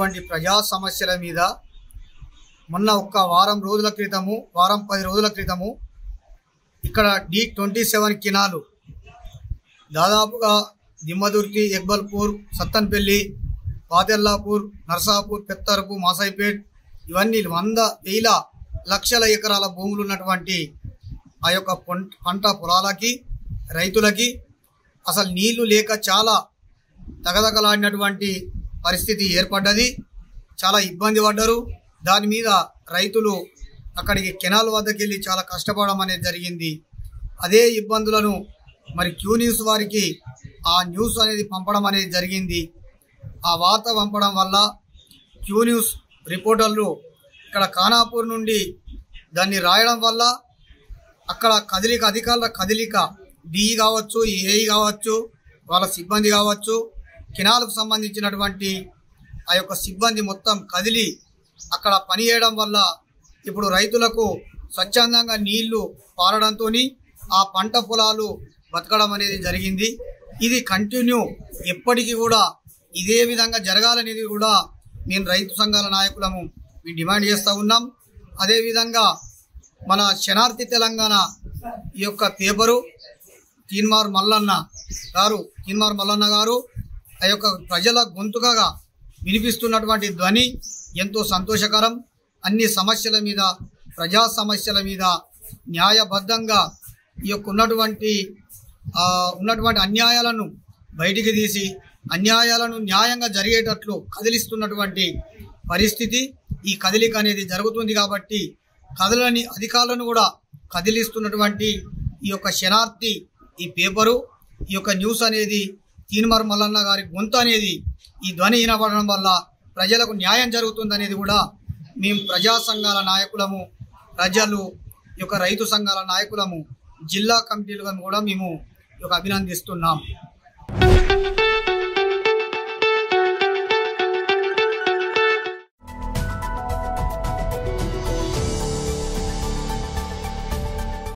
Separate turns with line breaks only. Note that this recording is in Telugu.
ఉన్నటువంటి ప్రజా సమస్యల మీద మొన్న ఒక్క వారం 10 రోజుల క్రితము ఇక్కడ D27 కెనాలు దాదాపుగా దిమ్మదుర్తి, ఎక్బల్పూర్, సత్తన్పల్లి, పాతెల్లాపూర్, నర్సాపూర్, పెత్తరపు, మాసాయిపేట్ ఇవన్నీ 100,000 లక్షల ఎకరాల భూములు ఉన్నటువంటి ఆ యొక్క పంట పొలాలకి, రైతులకి అసలు నీళ్లు లేక చాలా తగదగలాడినటువంటి పరిస్థితి ఏర్పడ్డది. చాలా ఇబ్బంది పడ్డారు. దాని మీద రైతులు అక్కడికి కెనాల్ వద్దకు వెళ్ళి చాలా కష్టపడడం అనేది జరిగింది. అదే ఇబ్బందులను మరి క్యూ న్యూస్ వారికి ఆ న్యూస్ అనేది పంపడం అనేది జరిగింది. ఆ వార్త పంపడం వల్ల క్యూ న్యూస్ రిపోర్టర్లు ఇక్కడ ఖానాపూర్ నుండి దాన్ని రాయడం వల్ల అక్కడ అధికారుల కదలిక డిఈ కావచ్చు, ఏఈ కావచ్చు, వాళ్ళ సిబ్బంది కావచ్చు, కెనాల్కు సంబంధించినటువంటి ఆ యొక్క సిబ్బంది మొత్తం కదిలి అక్కడ పని చేయడం వల్ల ఇప్పుడు రైతులకు స్వచ్ఛందంగా నీళ్లు పారడంతో ఆ పంట పొలాలు బతకడం అనేది జరిగింది. ఇది కంటిన్యూ ఎప్పటికీ కూడా ఇదే విధంగా జరగాలనేది కూడా మేము రైతు సంఘాల నాయకులము డిమాండ్ చేస్తూ ఉన్నాం. అదేవిధంగా మన శనార్థి తెలంగాణ ఈ యొక్క పేపరు తీన్మార్ మల్లన్న గారు ఆ యొక్క ప్రజల గొంతుకగా వినిపిస్తున్నటువంటి ధ్వని ఎంతో సంతోషకరం. అన్ని సమస్యల మీద, ప్రజా సమస్యల మీద న్యాయబద్ధంగా ఈ యొక్క ఉన్నటువంటి అన్యాయాలను బయటికి తీసి అన్యాయాలను న్యాయంగా జరిగేటట్లు కదిలిస్తున్నటువంటి పరిస్థితి, ఈ కదిలిక అనేది జరుగుతుంది. కాబట్టి కదలని అధికారులను కూడా కదిలిస్తున్నటువంటి ఈ యొక్క శనార్థి ఈ పేపరు, ఈ యొక్క న్యూస్ అనేది తీన్మార్ మల్లన్న గారి గొంతు అనేది ఈ ధ్వని వినపడడం వల్ల ప్రజలకు న్యాయం జరుగుతుందనేది కూడా మేము ప్రజా సంఘాల నాయకులము, ప్రజలు ఈ యొక్క రైతు సంఘాల నాయకులము, జిల్లా కమిటీలుగా కూడా మేము అభినందిస్తున్నాం.